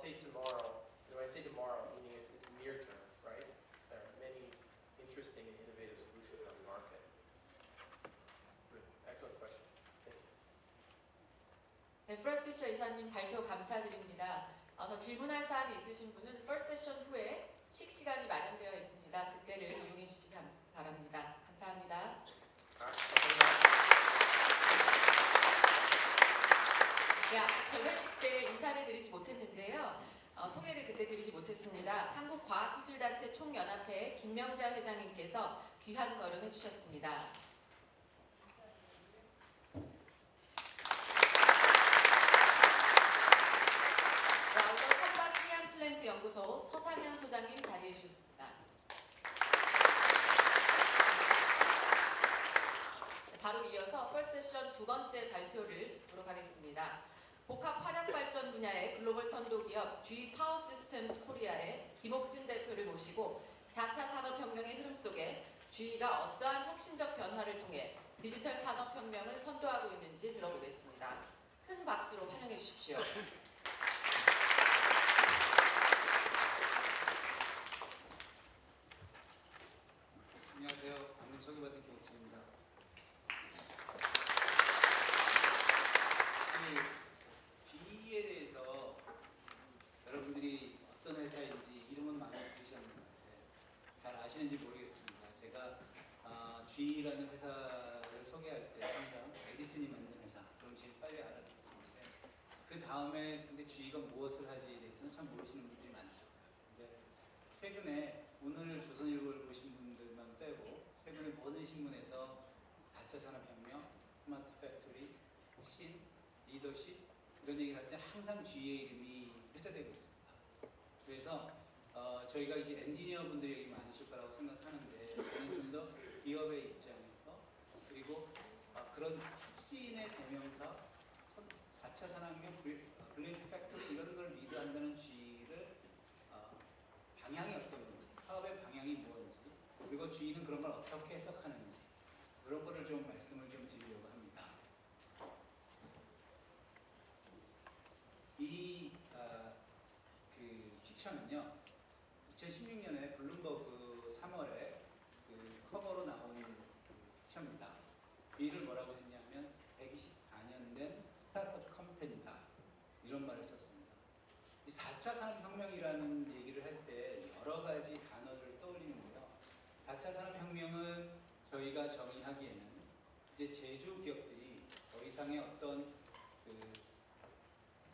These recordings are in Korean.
say tomorrow, when I say tomorrow, meaning it's near term, right? There are many interesting and innovative solutions on the market. Good. Excellent question. Thank you. 네, 프레드 피셔 이사님 발표 감사드립니다. 더 질문할 사항이 있으신 분은 퍼스트 세션 후에 식 시간이 마련되어 있습니다. 그때를 이용해 주시기 바랍니다. 감사합니다. 네, 결혼식 때 인사를 드리지 못했는데요. 소개를 그때 드리지 못했습니다. 한국과학기술단체 총연합회 김명자 회장님께서 귀한 걸음 해주셨습니다. 플랜트 연구소 서상현 소장님 자리해 주셨습니다. 바로 이어서 퍼스트 세션 두 번째 발표를 듣도록 하겠습니다. 복합 화력 발전 분야의 글로벌 선도 기업 GE 파워 시스템스 코리아의 김옥진 대표를 모시고 4차 산업혁명의 흐름 속에 GE가 어떠한 혁신적 변화를 통해 디지털 산업혁명을 선도하고 있는지 들어보겠습니다. 큰 박수로 환영해 주십시오. 안녕하세요. 방금 소개받은 김옥진입니다. GE에 대해서 여러분들이 어떤 회사인지 이름은 많이 들으셨는데 잘 아시는지 모르겠습니다. 제가 GE라는 회사를 소개할 때 항상 에디슨이 만든 회사, 그럼 제일 빨리 알아듣는데 그 다음에 근데 GE가 무엇을 하지에 대해서는 참 모르시는 분들이 많죠. 근데 최근에 오늘 조선일보를 보신 분들만 빼고 최근에 모든 신문에서 4차 산업혁명, 스마트 팩토리, 신, 리더십 이런 얘기를 할 때 항상 GE의 이름이 회자되고 있습니다. 그래서 저희가 이제 엔지니어 분들이 여기 많으실 거라고 생각하는데 저는 좀 더 기업의 입장에서 그리고 그런 혁신의 대명사 4차 산업혁명, 블링크 팩토리 이런 걸 리드한다는 GE를 방향이 어떤 건지, 사업의 방향이 무엇인지, 그리고 GE는 그런 걸 어떻게 해석하는지 그런 거를 좀 말씀을 좀 드리려고 합니다. 이 그 피처는요, 2016년에 블룸버그 3월에 그 커버로 나온 피처입니다. 이를 뭐라고 했냐면 124년 된 스타트업 컴퍼니다 이런 말을 썼습니다. 이 4차 산업혁명이라는 얘기를 할 때 여러 가지 단어를 떠올리는데요. 4차 산업혁명은 저희가 정의하기에는 이제 제조 기업들이 더 이상의 어떤 그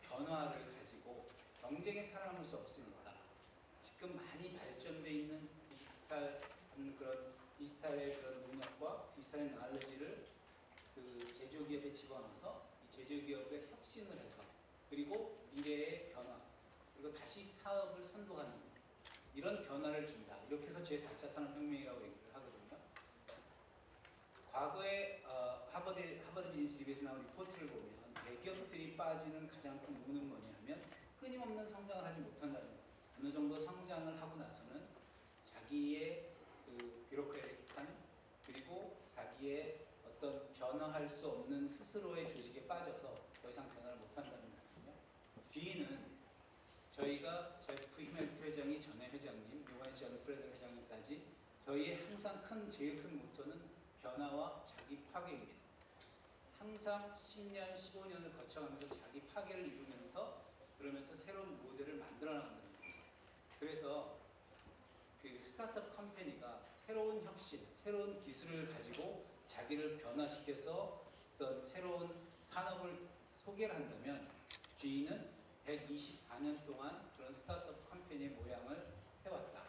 변화를 가지고 경쟁에 살아남을 수 없으니까 지금 많이 발전돼 있는 디지털의 그런 능력과 디지털의 날러지를 그 제조 기업에 집어넣어서 이 제조 기업의 혁신을 해서 그리고 미래의 변화 그리고 다시 사업을 선도하는 이런 변화를 준다. 이렇게 해서 제4차 산업혁명이라고 얘기를 하거든요. 과거에 하버드 비즈니스 리뷰에서 나온 리포트를 보면 대기업들이 빠지는 가장 큰 이유는 뭐냐면 끊임없는 성장을 하지 못한다는 거예요. 어느 정도 성장을 하고 나서는 자기의 그 뷰로크래틱한 그리고 자기의 어떤 변화할 수 없는 스스로의 조직에 빠져서 더 이상 변화를 못한다는 거거든요. GE는 저희가 제프 히멘트 회장이 전에 회장님, 요한이 전 프레드 회장님까지 저희의 항상 제일 큰 모토는 변화와 자기 파괴입니다. 항상 10년, 15년을 거쳐가면서 자기 파괴를 이루면서 그러면서 새로운 모델을 만들어 나간다는 거예요. 그래서 그 스타트업 컴퍼니가 새로운 혁신, 새로운 기술을 가지고 자기를 변화시켜서 어떤 새로운 산업을 소개를 한다면 GE는 124년 동안 그런 스타트업 컴퍼니의 모양을 해왔다.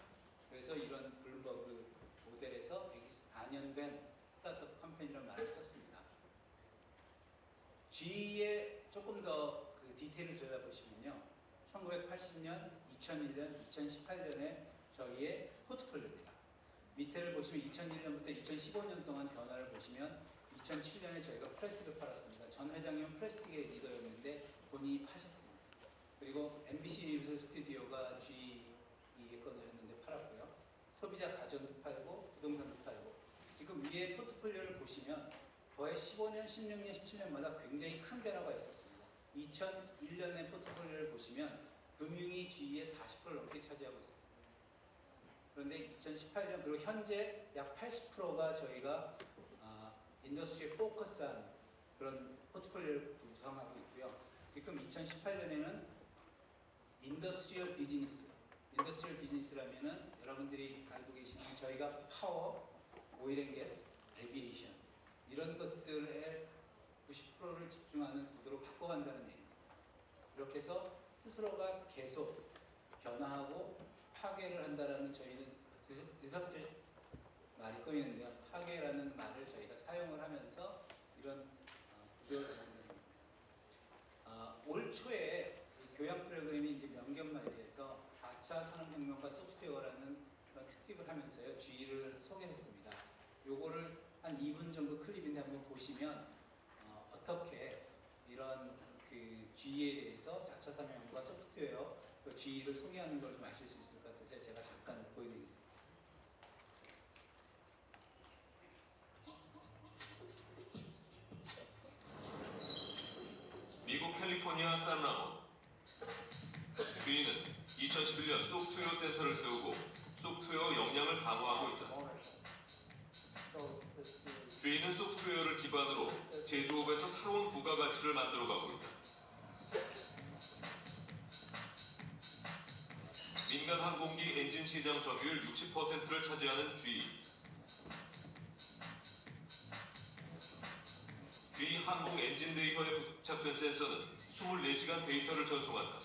그래서 이런 블룸버그 모델에서 124년 된 스타트업 컴퍼니라는 말을 썼습니다. GE의 조금 더 그 디테일을 들여다보시면요. 1980년, 2001년, 2018년에 저희의 포트폴리오입니다. 밑에를 보시면 2001년부터 2015년 동안 변화를 보시면 2007년에 저희가 플라스틱을 팔았습니다. 전 회장님은 플라스틱의 리더였는데 본인이 파셨습니다. 그리고 MBC 유니버설 스튜디오가 GE의 거였는데 팔았고요. 소비자 가전도 팔고 부동산도 팔고 지금 위에 포트폴리오를 보시면 거의 15년, 16년, 17년마다 굉장히 큰 변화가 있었습니다. 2001년의 포트폴리오를 보시면 금융이 GE의 40%를 넘게 차지하고 있었습니다. 그런데 2018년 그리고 현재 약 80%가 저희가 인더스트리에 포커스한 그런 포트폴리오를 구성하고 있고요. 지금 2018년에는 인더스트리얼 비즈니스라면은 여러분들이 알고 계시는 저희가 파워, 오일 앤 가스, 에비에이션 이런 것들에 90%를 집중하는 구도로 바꿔간다는 얘기입니다. 이렇게 해서 스스로가 계속 변화하고 파괴를 한다라는 저희는 디서트 말이 꺼이는데요. 파괴라는 말을 저희가 사용을 하면서 이런 구조를 만듭니다. 올 초에 교양 프로그램이 이제 명견말리에서 4차 산업혁명과 소프트웨어라는 그런 특집을 하면서요. GE를 소개했습니다. 요거를 한 2분 정도 클립인데 한번 보시면 어떻게 이런 그 GE에 대해서 4차 산업혁명과 소프트웨어 그 GE를 소개하는 걸 좀 아실 수 있을 것 같아서 제가 잠깐 보여드리겠습니다. 미국 캘리포니아 산라모 GE는 2011년 소프트웨어 센터를 세우고 소프트웨어 역량을 강화하고 있다. GE는 소프트웨어를 기반으로 제조업에서 새로운 부가가치를 만들어가고 있다. 민간 항공기 엔진 시장 점유율 60%를 차지하는 GE. GE 항공 엔진 데이터에 부착된 센서는 24시간 데이터를 전송한다.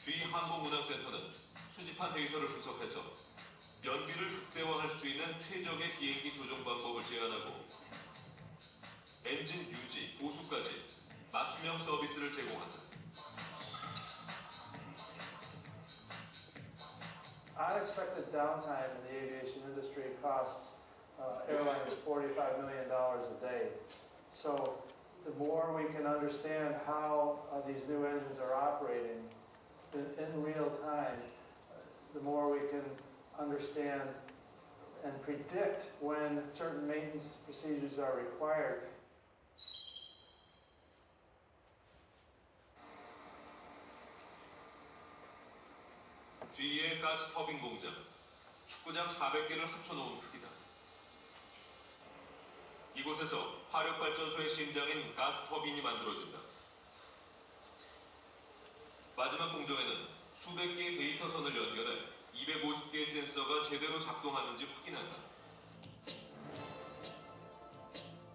GE 항공운항센터는 수집한 데이터를 분석해서 연비를 극대화할 수 있는 최적의 비행기 조종 방법을 제안하고 엔진 유지, 보수까지 맞춤형 서비스를 제공한다. Unexpected downtime in the aviation industry costs airlines $45 million a day. So the more we can understand how these new engines are operating in real time, the more we can understand and predict when certain maintenance procedures are required. GE의 가스 터빈 공장, 축구장 400개를 합쳐놓은 크기다. 이곳에서 화력발전소의 심장인 가스 터빈이 만들어진다. 마지막 공정에는 수백 개의 데이터선을 연결해 250개의 센서가 제대로 작동하는지 확인한다.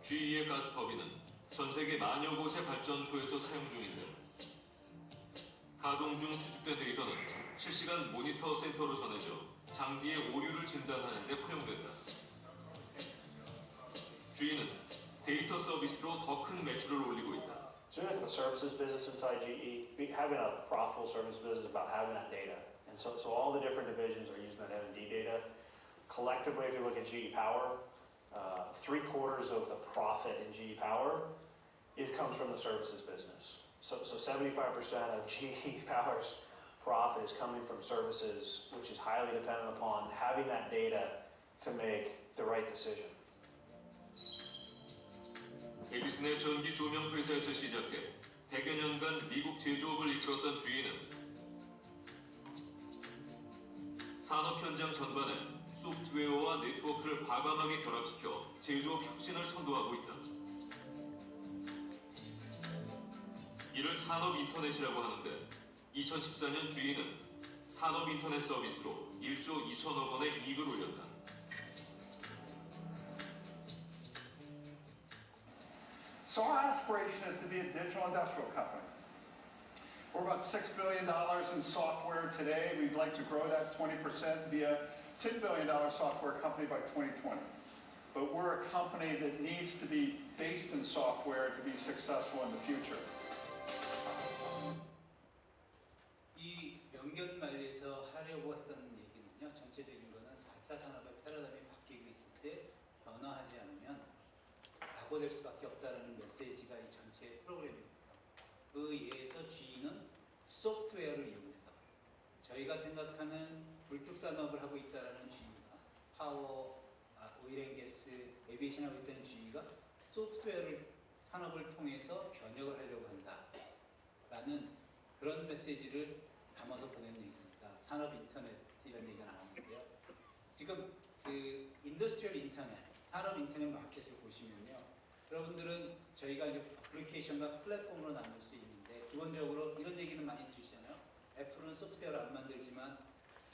GE의 가스 터빈은 전 세계 만여 곳의 발전소에서 사용 중인데 가동 중 수집된 데이터는 실시간 모니터 센터로 전해져 장비의 오류를 진단하는 데 활용된다. GE는 데이터 서비스로 더 큰 매출을 올리고 있다. So we look at the services business inside GE. Having a profitable service business is about having that data. And so all the different divisions are using that M&D data. Collectively, if you look at GE Power, 3/4 of the profit in GE Power, it comes from the services business. So 75% of GE Power's profit is coming from services, which is highly dependent upon having that data to make the right decision. 에디슨의 전기 조명 회사에서 시작해 100여 년간 미국 제조업을 이끌었던 GE는 산업 현장 전반에 소프트웨어와 네트워크를 과감하게 결합시켜 제조업 혁신을 선도하고 있다. 이를 산업 인터넷이라고 하는데 2014년 GE는 산업 인터넷 서비스로 1조 2천억 원의 이익을 올렸다. So our aspiration is to be a digital industrial company. We're about $6 billion in software today. We'd like to grow that 20%, be a $10 billion software company by 2020. But we're a company that needs to be based in software to be successful in the future. 이 명견말리에서 하려고 했던 얘기는요. 전체적인 거는 4차 산업의 패러다임이 바뀌고 있을 때 변화하지 않으면 낙오될 수밖에 없다는 메시지가 이 전체 프로그램입니다. 그 예에서 GE는 소프트웨어를 이용해서 저희가 생각하는 불특산업을 하고 있다는 GE가 파워, 오일 앤 가스, 에비에이션 하고 있다는 GE가 소프트웨어를 산업을 통해서 변혁을 하려고 한다라는 그런 메시지를 담아서 보낸 얘기입니다. 산업 인터넷이라는 얘기가 나오는데요. 지금 그 인더스트리얼 인터넷, 산업 인터넷 마켓을 보시면요. 여러분들은 저희가 이제 애플리케이션과 플랫폼으로 나눌 수 있는데 기본적으로 이런 얘기는 많이 들으시잖아요. 애플은 소프트웨어를 안 만들지만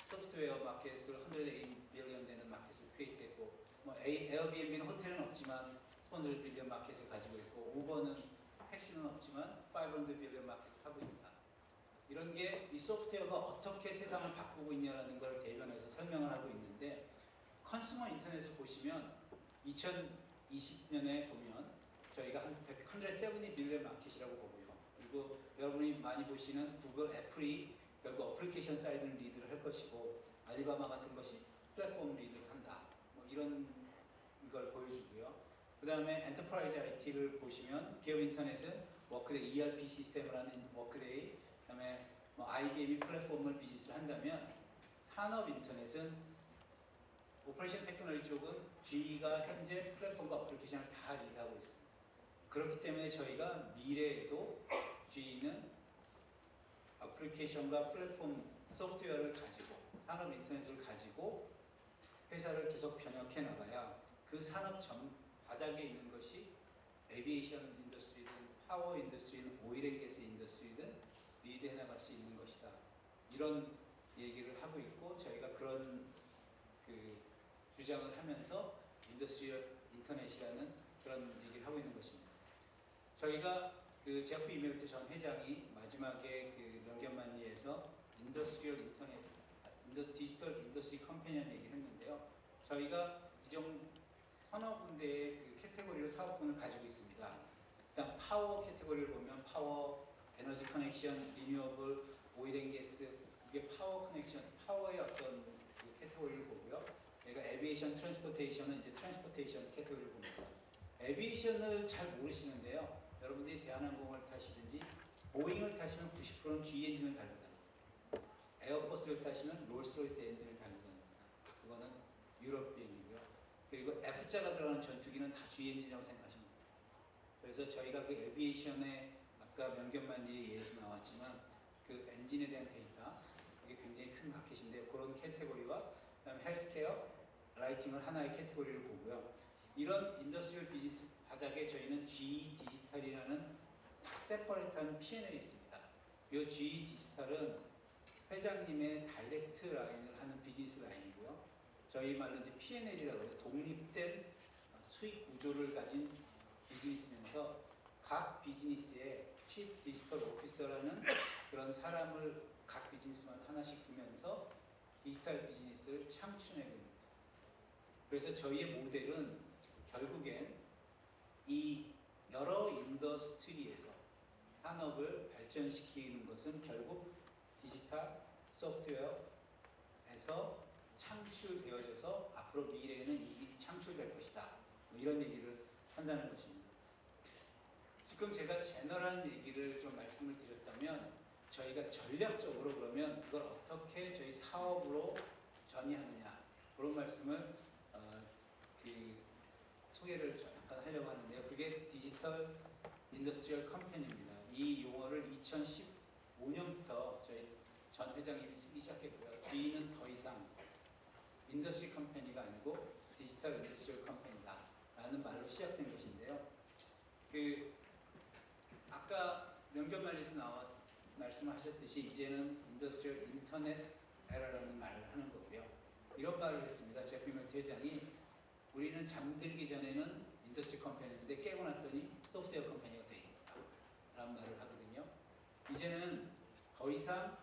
소프트웨어 마켓을 180 빌리언 되는 마켓을 크리에이트했고 뭐 에어비앤비는 호텔은 없지만 400 빌리언 마켓을 가지고 있고 우버는 택시는 없지만 500 빌리언 마켓을 하고 있다. 이런 게 이 소프트웨어가 어떻게 세상을 바꾸고 있냐라는 걸 대변해서 설명을 하고 있는데 컨슈머 인터넷을 보시면 2020년에 보면 저희가 한 170 빌리언 마켓이라고 보고요. 그리고 여러분이 많이 보시는 구글, 애플이 결국 어플리케이션 사이드는 리드를 할 것이고 알리바바 같은 것이 플랫폼 리드를 한다. 뭐 이런 걸 보여주고요. 그 다음에 엔터프라이즈 IT를 보시면 기업 인터넷은 워크데이 ERP 시스템을 하는 워크데이, 그 다음에 뭐 IBM이 플랫폼을 비즈니스를 한다면 산업 인터넷은 오퍼레이션 테크놀로지 쪽은 GE가 현재 플랫폼과 어플리케이션을 다 리드하고 있습니다. 그렇기 때문에 저희가 미래에도 GE는 어플리케이션과 플랫폼 소프트웨어를 가지고 산업 인터넷을 가지고 회사를 계속 변혁해 나가야 그 산업 전 바닥에 있는 것이 에비에이션 인더스트리든 파워 인더스트리든 오일 앤 가스 인더스트리든 리드해 나갈 수 있는 것이다. 이런 얘기를 하고 있고 저희가 그런 그 주장을 하면서 인더스트리얼 인터넷이라는 그런 얘기를 하고 있는 것입니다. 저희가 그 제프 이멜트 전 회장이 마지막에 그 명견만리에서 인더스트리얼 인터넷, 디지털 인더스트리 컴퍼니라는 얘기를 했는데요. 저희가 이종 서너 군데의 그 캐테고리로 사업군을 가지고 있습니다. 일단 파워 캐테고리를 보면 파워, 에너지 커넥션, 리뉴어블, 오일 앤 가스, 이게 파워 커넥션, 파워의 어떤 그 캐테고리를 보고요. 얘가 에비에이션, 트랜스포테이션은 이제 트랜스포테이션 캐테고리를 봅니다. 에비에이션을 잘 모르시는데요. 여러분들이 대한항공을 타시든지 보잉을 타시면 90%는 G 엔진을 달고 다닙니다. 에어버스를 타시면 롤스로이스 엔진을 달고 다닙니다. 그거는 유럽 비행이고요. 그리고 F자가 들어가는 전투기는 다 G 엔진이라고 생각하시면 됩니다. 그래서 저희가 그 에비에이션의 아까 명견만리의 예에서 나왔지만 그 엔진에 대한 데이터 이게 굉장히 큰 마켓인데 그런 캐테고리와 그다음에 헬스케어, 라이팅을 하나의 캐테고리를 보고요. 이런 인더스트리얼 비즈니스 바닥에 저희는 GE 디지털이라는 세퍼레이트한 P&L이 있습니다. 이 GE 디지털은 회장님의 다이렉트 라인을 하는 비즈니스 라인이고요. 저희 말로 이제 P&L이라고 해요. 독립된 수익 구조를 가진 비즈니스면서 각 비즈니스에 칩 디지털 오피서라는 그런 사람을 각 비즈니스만 하나씩 두면서 디지털 비즈니스를 창출해내고 있습니다. 그래서 저희의 모델은 결국엔 이 여러 인더스트리에서 산업을 발전시키는 것은 결국 디지털 소프트웨어에서 창출되어져서 앞으로 미래에는 이 창출될 것이다. 뭐 이런 얘기를 한다는 것입니다. 지금 제가 제너럴한 얘기를 좀 말씀을 드렸다면 저희가 전략적으로 그러면 그걸 어떻게 저희 사업으로 전이하느냐 그런 말씀을 그 소개를 잠깐 하려고 하는데요. 그게 디지털 인더스트리얼 컴퍼니입니다. 이 용어를 2015년부터 저희 전 회장님이 쓰기 시작했고요. GE는 더 이상 인더스트리 컴퍼니가 아니고 디지털 인더스트리얼 컴퍼니다 라는 말로 시작된 것인데요. 그 아까 명견말리에서 말씀을 하셨듯이 이제는 인더스트리얼 인터넷 에라라는 말을 하는 거고요. 이런 말을 했습니다. 제프 이멜트 회장이 우리는 잠들기 전에는 인더스트리 컴퍼니인데 깨고 났더니 소프트웨어 컴퍼니가 돼 있었다 라는 말을 하거든요. 이제는 더 이상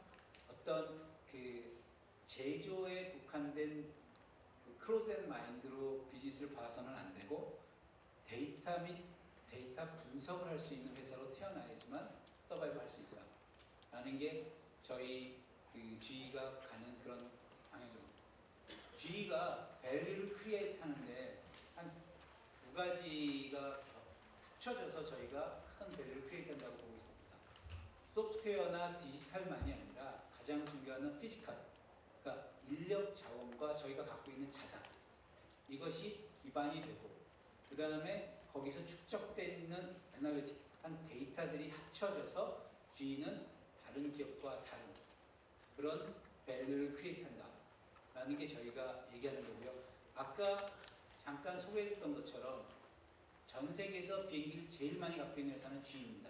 어떤 그 제조에 국한된 그 클로즈 앤 마인드로 비즈니스를 봐서는 안 되고 데이터 및 데이터 분석을 할 수 있는 회사로 태어나야지만 서바이브 할 수 있다 라는 게 저희 그 GE가 가는 그런 방향입니다. GE가 밸류를 크리에이트 하는데 한 두 가지가 합쳐져서 저희가 큰 밸류를 크리에이트 한다고 보고 있습니다. 소프트웨어나 디지털만이 아니라 가장 중요한 건 피지컬, 그러니까 인력 자원과 저희가 갖고 있는 자산 이것이 기반이 되고 그 다음에 거기서 축적되어 있는 애널리틱한 데이터들이 합쳐져서 GE는 다른 기업과 다른 그런 밸류를 크리에이트한다라는 게 저희가 얘기하는 거고요. 아까 잠깐 소개했던 것처럼 전 세계에서 비행기를 제일 많이 갖고 있는 회사는 GE입니다.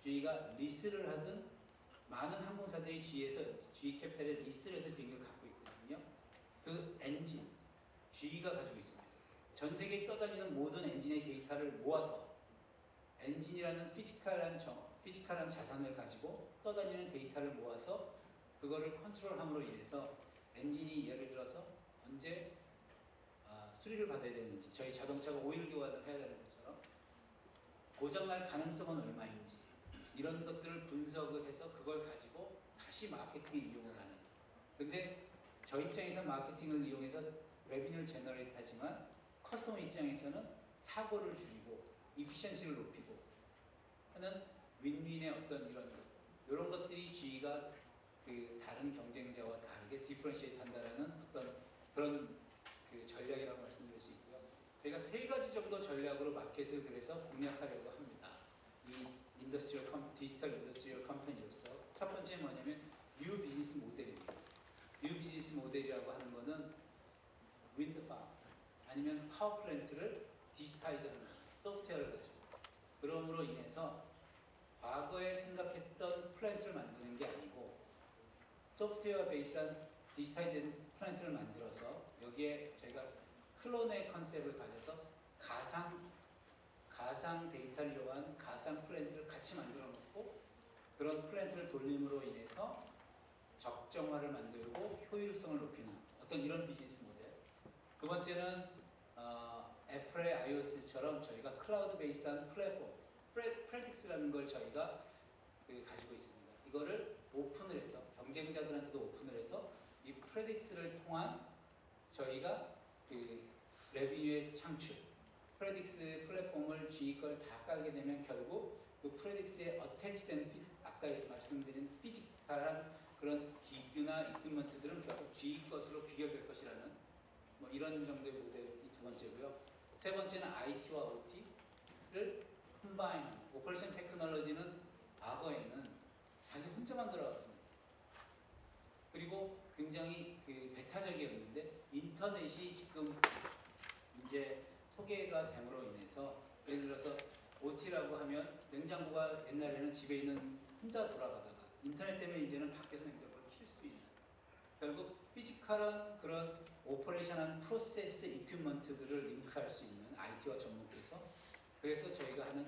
GE가 리스를 하든 많은 항공사들이 GE 캐피탈에 리스를 해서 비행기를 갖고 있거든요. 그 엔진 GE가 가지고 있습니다. 전 세계에 떠다니는 모든 엔진의 데이터를 모아서 엔진이라는 피지컬한 자산을 가지고 떠다니는 데이터를 모아서 그거를 컨트롤함으로 인해서 엔진이 예를 들어서 언제 수리를 받아야 되는지, 저희 자동차가 오일 교환을 해야 되는 것처럼 고장날 가능성은 얼마인지 이런 것들을 분석을 해서 그걸 가지고 다시 마케팅에 이용을 하는. 근데 저 입장에서 마케팅을 이용해서 레비뉴를 제너레이트 하지만 커스터머 입장에서는 사고를 줄이고 이피션시를 높이고 하는 윈윈의 어떤 이런 것들이 GE가 그 다른 경쟁자와 다르게 디퍼런시에이트 한다라는 어떤 그런 그 전략이라고 말씀드릴 수 있고요. 저희가 3가지 정도 전략으로 마켓을 그래서 공략하려고 합니다. 이 디지털 인더스트리얼 컴퍼니로서 첫 번째 뭐냐면 뉴 비즈니스 모델입니다. 뉴 비즈니스 모델이라고 하는 거는 윈드팜 아니면 파워 플랜트를 디지타이즈하는 소프트웨어를 가지고 그럼으로 인해서 과거에 생각했던 플랜트를 만드는 게 아니고 소프트웨어 베이스한 디지타이즈된 플랜트를 만들어서 여기에 저희가 클론의 컨셉을 가져서 가상 데이터를 이용한 가상 플랜트를 같이 만들어 놓고 그런 플랜트를 돌림으로 인해서 적정화를 만들고 효율성을 높이는 어떤 이런 비즈니스 모델. 두 번째는 애플의 iOS처럼 저희가 클라우드 베이스한 플랫폼 프레딕스라는 걸 저희가 가지고 있습니다. 이거를 오픈을 해서 경쟁자들한테도 오픈을 해서 이 프레딕스를 통한 저희가 그 레비뉴의 창출 프레딕스 플랫폼을 GE 걸 다 깔게 되면 결국 그 프레딕스에 어태치된 아까 말씀드린 피지컬한 그런 기규나 이퀴먼트들은 결국 GE 것으로 귀결될 것이라는 뭐 이런 정도의 모델이 두 번째고요. 세 번째는 IT와 OT를 컴바인하는 오퍼레이션 테크놀로지는 과거에는 자기 혼자만 들어왔습니다. 그리고 굉장히 그 배타적이었는데 인터넷이 지금 이제 소개가 됨으로 인해서 예를 들어서 OT라고 하면 냉장고가 옛날에는 집에 있는 혼자 돌아가다가 인터넷 때문에 이제는 밖에서 냉장고를 킬 수 있는 결국 피지컬한 그런 오퍼레이션한 프로세스 이퀴먼트들을 링크할 수 있는 IT와 접목해서 그래서 저희가 하는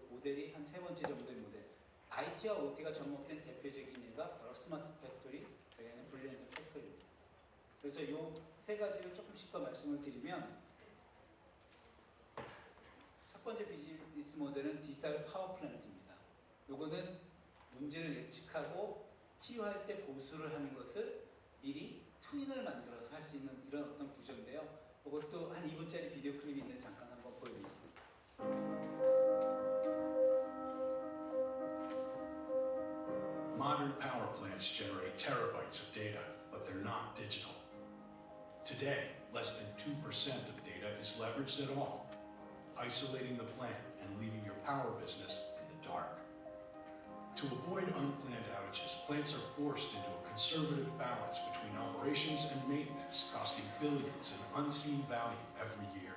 모델이 한 3번째 정도의 모델 IT와 OT가 접목된 대표적인 예가 바로 스마트 팩토리, 저희는 블렌드 팩토리입니다. 그래서 이 3가지를 조금씩 더 말씀을 드리면 첫 번째 비즈니스 모델은 디지털 파워 플랜트입니다. 요거는 문제를 예측하고 필요할 때 보수를 하는 것을 미리 트윈을 만들어서 할 수 있는 이런 어떤 구조인데요. 이것도 한 2분짜리 비디오 클립이 있는데 잠깐 한번 보여드리겠습니다. Modern power plants generate terabytes of data, but they're not digital. Today, less than 2% of data is leveraged at all, isolating the plant and leaving your power business in the dark. To avoid unplanned outages, plants are forced into a conservative balance between operations and maintenance, costing billions in unseen value every year.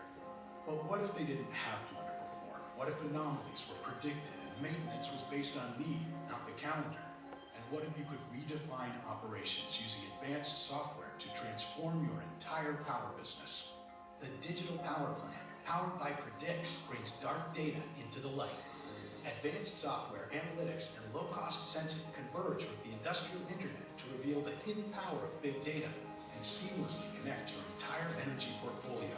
But what if they didn't have to underperform? What if anomalies were predicted and maintenance was based on need, not the calendar? And what if you could redefine operations using advanced software to transform your entire power business? The Digital Power Plant, powered by Predix, brings dark data into the light. Advanced software, analytics, and low-cost sensing converge with the industrial internet to reveal the hidden power of big data and seamlessly connect your entire energy portfolio.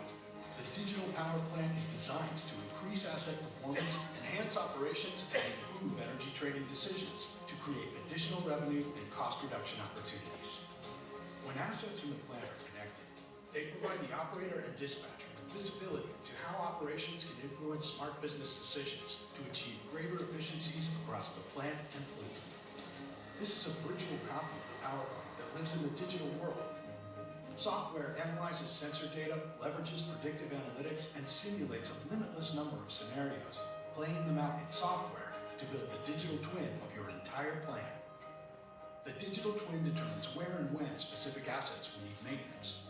The Digital Power Plant is designed to increase asset performance, enhance operations, and improve energy trading decisions to create additional revenue and cost reduction opportunities. When assets in the plant are connected, they provide the operator and dispatcher with visibility to how operations can influence smart business decisions to achieve greater efficiencies across the plant and fleet. This is a virtual copy of the power plant that lives in the digital world. Software analyzes sensor data, leverages predictive analytics, and simulates a limitless number of scenarios, playing them out in software to build the digital twin of your entire plant. The digital twin determines where and when specific assets will need maintenance.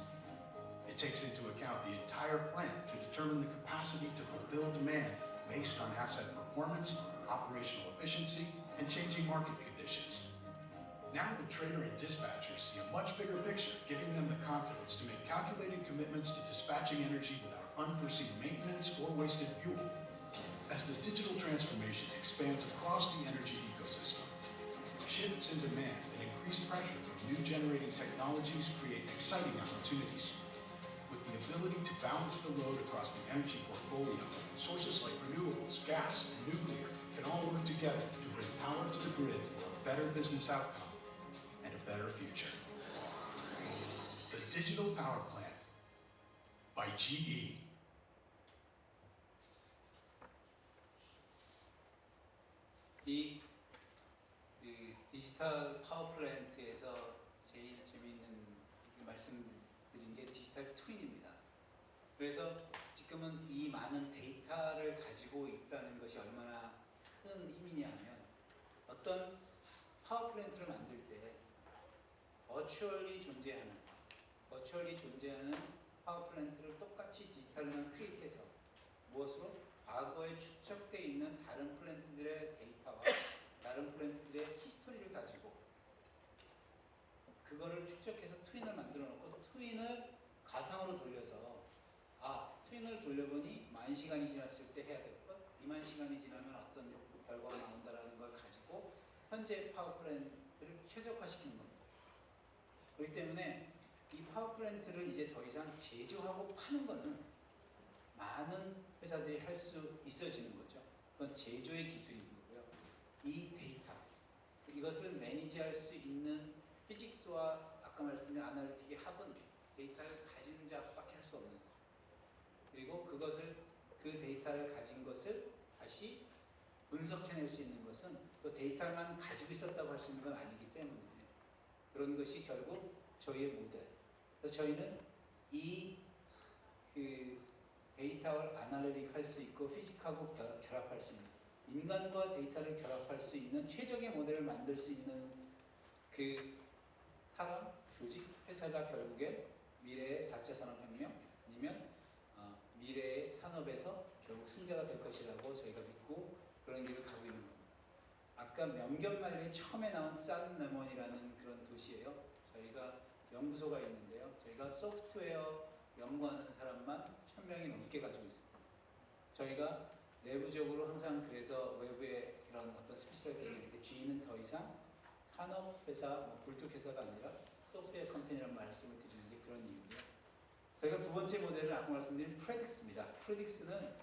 It takes into account the entire plant to determine the capacity to fulfill demand based on asset performance, operational efficiency, and changing market conditions. Now the trader and dispatchers see a much bigger picture, giving them the confidence to make calculated commitments to dispatching energy without unforeseen maintenance or wasted fuel. As the digital transformation expands across the energy ecosystem, shifts in demand and increased pressure from new generating technologies create exciting opportunities. With the ability to balance the load across the energy portfolio, sources like renewables, gas, and nuclear can all work together to bring power to the grid for a better business outcome and a better future. The Digital Power Plant by GE. 이 디지털 파워플랜트에서 제일 재미있는 말씀드린 게 디지털 트윈입니다. 그래서 지금은 이 많은 데이터를 가지고 있다는 것이 얼마나 큰 힘이냐 하면 어떤 파워플랜트를 만들 때 버추얼리 존재하는 파워플랜트를 똑같이 디지털만 크리에이트해서 무엇으로? 과거에 축적되어 있는 다른 플랜트들의 데이터와 다른 플랜트들의 히스토리를 가지고 그거를 축적해서 트윈을 만들어 놓고 트윈을 가상으로 돌려서 트윈을 돌려보니 10,000시간이 지났을 때 해야 될 것, 20,000시간이 지나면 어떤 결과가 나온다라는 걸 가지고 현재 파워플랜트를 최적화시키는 겁니다. 그렇기 때문에 이 파워플랜트를 이제 더 이상 제조하고 파는 거는 많은 회사들이 할 수 있어지는 거죠. 그건 제조의 기술인 거고요. 이 데이터, 이것을 매니지할 수 있는 피직스와 아까 말씀드린 아날리틱의 합은 데이터를 가진 자밖에 할 수 없는 거죠. 그리고 그 데이터를 가진 것을 다시 분석해낼 수 있는 것은 그 데이터만 가지고 있었다고 할 수 있는 건 아니기 때문에 그런 것이 결국 저희의 모델. 그래서 저희는 이 데이터를 아날리틱 할 수 있고 피직하고 결합할 수 있는 인간과 데이터를 결합할 수 있는 최적의 모델을 만들 수 있는 그 사람, 조직, 회사가 결국에 미래의 4차 산업혁명 아니면 미래의 산업에서 결국 승자가 될 것이라고 저희가 믿고 그런 길을 가고 있는 겁니다. 아까 명견말에 처음에 나온 싼레몬이라는 그런 도시예요. 저희가 연구소가 있는데요. 저희가 소프트웨어 연구하는 사람만 1,000명이 넘게 가지고 있습니다. 저희가 내부적으로 항상 그래서 외부에 이런 어떤 스페셜리티가 있는데 GE는 더 이상 산업회사, 굴뚝회사가 아니라 소프트웨어 컴퍼니라는 말씀을 드리는 게 그런 이유고요. 저희가 두 번째 모델은 아까 말씀드린 프레딕스입니다. 프레딕스는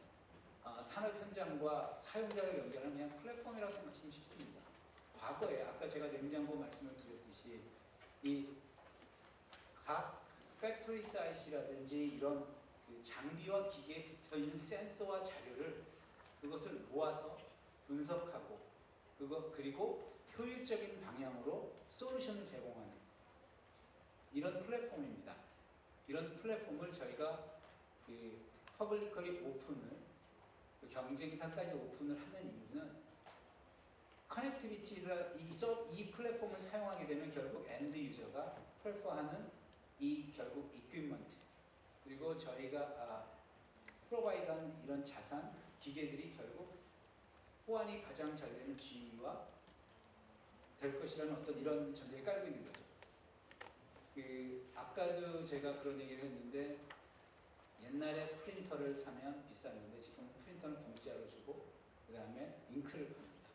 산업 현장과 사용자를 연결하는 그냥 플랫폼이라고 생각하시면 쉽습니다. 과거에 아까 제가 냉장고 말씀을 드렸듯이 이 각 팩토리 사이트라든지 이런 그 장비와 기계에 붙어있는 센서와 자료를 그것을 모아서 분석하고 그리고 효율적인 방향으로 솔루션을 제공하는 이런 플랫폼입니다. 이런 플랫폼을 저희가 그 퍼블리컬리 오픈을 경쟁사까지 오픈을 하는 이유는 커넥티비티를 이 플랫폼을 사용하게 되면 결국 엔드 유저가 프레퍼하는 이 결국 이퀴먼트 그리고 저희가 프로바이드하는 이런 자산 기계들이 결국 호환이 가장 잘 되는 GE와 될 것이라는 어떤 이런 전제를 깔고 있는 거죠. 아까도 제가 그런 얘기를 했는데 옛날에 프린터를 사면 비쌌는데 지금 프린터는 공짜로 주고 그 다음에 잉크를 팝니다.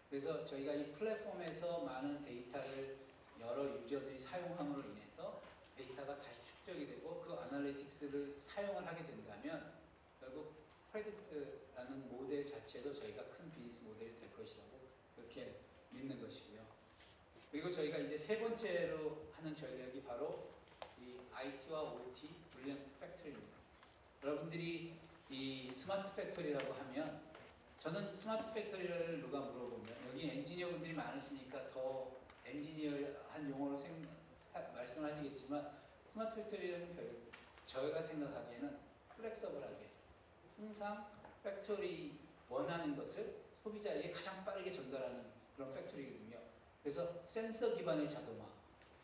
그래서 저희가 이 플랫폼에서 많은 데이터를 여러 유저들이 사용함으로 인해서 데이터가 다시 축적이 되고 그 아날리틱스를 사용을 하게 된다면 결국 프레딕스라는 모델 자체도 저희가 큰 비즈니스 모델이 될 것이라고 그렇게 믿는 것이고요. 그리고 저희가 이제 세 번째로 하는 전략이 바로 이 IT와 OT 브릴리언트 팩토리입니다. 여러분들이 이 스마트 팩토리라고 하면 저는 스마트 팩토리를 누가 물어보면 여기 엔지니어분들이 많으시니까 더 엔지니어한 용어로 말씀을 하시겠지만 스마트 팩토리는 저희가 생각하기에는 플렉서블하게 항상 팩토리 원하는 것을 소비자에게 가장 빠르게 전달하는 그런 팩토리거든요. 그래서 센서 기반의 자동화.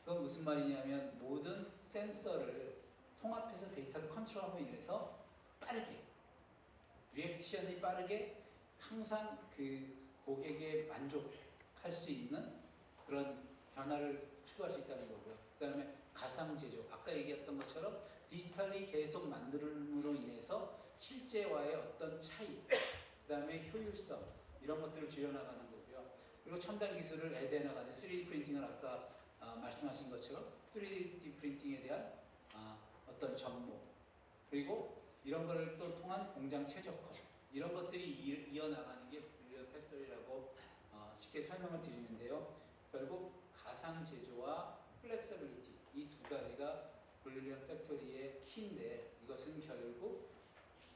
그건 무슨 말이냐면 모든 센서를 통합해서 데이터를 컨트롤함으로 인해서 빠르게 리액션이 빠르게 항상 그 고객의 만족할 수 있는 그런 변화를 추구할 수 있다는 거고요. 그 다음에 가상 제조, 아까 얘기했던 것처럼 디지털이 계속 만듦으로 인해서 실제와의 어떤 차이, 그 다음에 효율성 이런 것들을 줄여나가는 거고요. 그리고 첨단 기술을 애대해 나가는 3D 프린팅을 아까 말씀하신 것처럼 3D 프린팅에 대한 어떤 접목, 그리고 이런 거를 또 통한 공장 최적화, 이런 것들이 이어나가는 게 브릴리언트 팩토리라고 쉽게 설명을 드리는데요. 결국 가상 제조와 플렉서빌리티 이 두 가지가 브릴리언트 팩토리의 키인데, 이것은 결국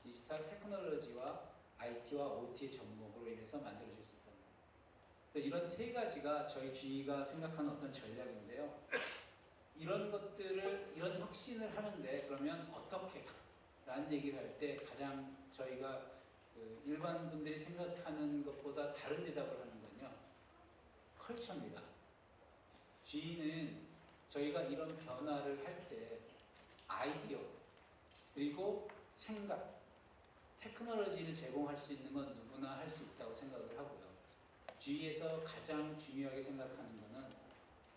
디지털 테크놀로지와 IT와 OT의 접목으로 인해서 만들어질 수 있다는 거예요. 그래서 이런 세 가지가 저희 GE가 생각하는 어떤 전략인데요. 이런 것들을, 이런 혁신을 하는데 그러면 어떻게? 라는 얘기를 할 때 가장 저희가 일반 분들이 생각하는 것보다 다른 대답을 하는 건요. 컬처입니다. GE는 저희가 이런 변화를 할 때 아이디어, 그리고 생각, 테크놀로지를 제공할 수 있는 건 누구나 할 수 있다고 생각을 하고요. GE에서 가장 중요하게 생각하는 것은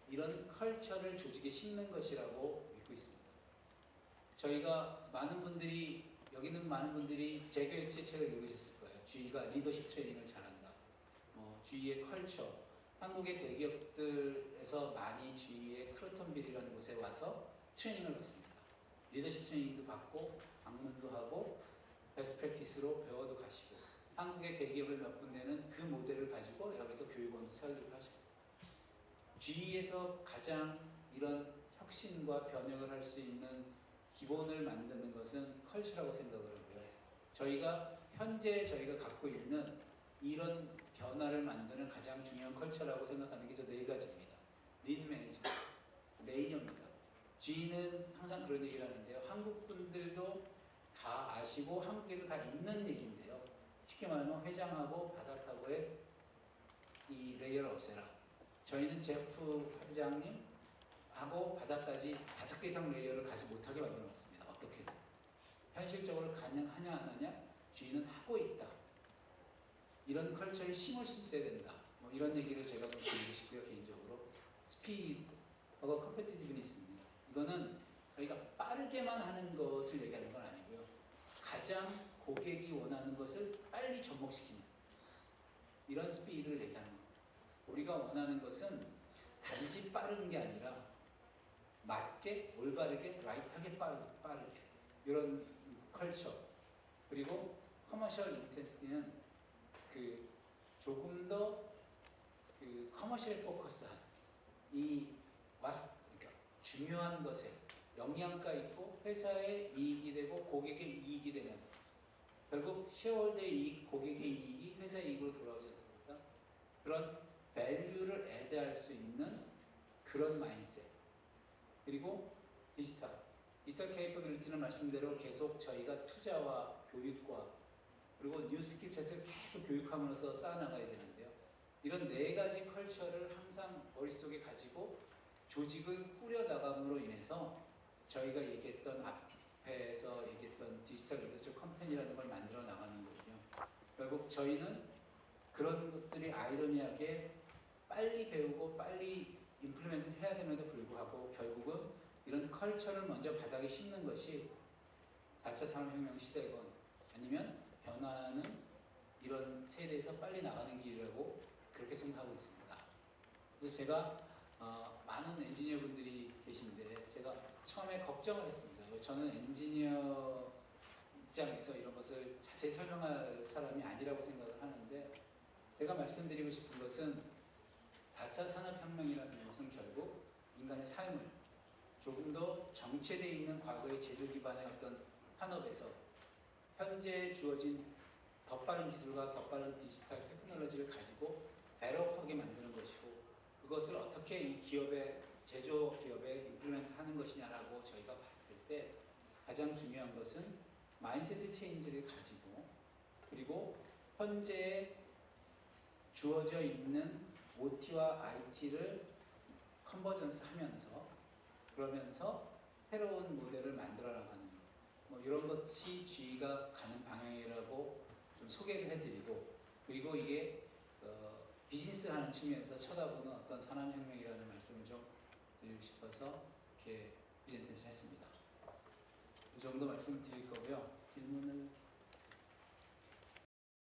이런 컬처를 조직에 심는 것이라고 믿고 있습니다. 저희가 많은 분들이, 여기 있는 많은 분들이 재교육제 책을 읽으셨을 거예요. GE가 리더십 트레이닝을 잘한다. GE의 컬처, 한국의 대기업들에서 많이 GE의 크로톤빌이라는 곳에 와서 트레이닝을 받습니다. 리더십 트레이닝도 받고 방문도 하고 베스트 프랙티스로 배워도 가시고, 한국의 대기업을 몇 군데는 그 모델을 가지고 여기서 교육원도 설립을 하시고, GE에서 가장 이런 혁신과 변혁을 할 수 있는 기본을 만드는 것은 컬처라고 생각을 하고요. 저희가 현재 저희가 갖고 있는 이런 변화를 만드는 가장 중요한 컬처라고 생각하는 게 저 네 가지입니다. 린 매니지먼트, 레이어입니다. GE는 항상 그런 얘기를 하는데요. 한국 분들도 다 아시고 한국에도 다 있는 얘기인데요. 쉽게 말하면 회장하고 바닥하고의 이 레이어를 없애라. 저희는 제프 회장님하고 바닥까지 5개 이상 레이어를 가지 못하게 만들어놨습니다. 어떻게든. 현실적으로 가능하냐 안 하냐? GE는 하고 있다. 이런 컬처를 심을 수 있어야 된다. 이런 얘기를 제가 좀 드리고 싶고요. 개인적으로. 스피드하고 컴페티티브니스입니다. 이거는 저희가 빠르게만 하는 것을 얘기하는 건 아니고요. 가장 고객이 원하는 것을 빨리 접목시키는 이런 스피드를 얘기하는 겁니다. 우리가 원하는 것은 단지 빠른 게 아니라 맞게, 올바르게, 라이트하게 빠르게 이런 컬처. 그리고 커머셜 인텐시티는 조금 더 커머셜 포커스한 그러니까 중요한 것에 영양가 있고 회사의 이익이 되고 고객의 이익이 되는, 결국 쉐어홀더의 이익, 고객의 이익이 회사의 이익으로 돌아오지 않습니까? 그런 밸류를 애드할 수 있는 그런 마인드셋. 그리고 디지털 케이퍼빌리티는 말씀대로 계속 저희가 투자와 교육과 그리고 뉴 스킬셋을 계속 교육함으로써 쌓아나가야 되는데요. 이런 네 가지 컬처를 항상 머릿속에 가지고 조직을 꾸려나감으로 인해서 저희가 얘기했던 앞에서 얘기했던 디지털 리더십 컴퍼니라는 걸 만들어 나가는 거거든요. 결국 저희는 그런 것들이 아이러니하게 빨리 배우고 빨리 임플리멘트 해야 됨에도 불구하고 결국은 이런 컬처를 먼저 바닥에 심는 것이 4차 산업혁명 시대건 아니면 변화는 이런 세대에서 빨리 나가는 길이라고 그렇게 생각하고 있습니다. 그래서 제가 많은 엔지니어 분들이 계신데 제가 처음에 걱정을 했습니다. 저는 엔지니어 입장에서 이런 것을 자세히 설명할 사람이 아니라고 생각을 하는데, 제가 말씀드리고 싶은 것은 4차 산업혁명이라는 것은 결국 인간의 삶을 조금 더 정체되어 있는 과거의 제조 기반의 어떤 산업에서 현재 주어진 더 빠른 기술과 더 빠른 디지털 테크놀로지를 가지고 배럭하게 만드는 것이고, 그것을 어떻게 이 기업의 제조 기업에 임플리멘트 하는 것이냐라고 저희가 봤을 때 가장 중요한 것은 마인셋의 체인지를 가지고 그리고 현재 주어져 있는 OT와 IT를 컨버전스 하면서 그러면서 새로운 모델을 만들어 나가는 뭐 이런 것이 GE가 가는 방향이라고 좀 소개를 해드리고 그리고 이게 비즈니스하는 측면에서 쳐다보는 어떤 산업혁명이라는 말씀을 좀 드리고 싶어서 이렇게 프레젠테이션 했습니다. 이 정도 말씀을 드릴 거고요. 질문을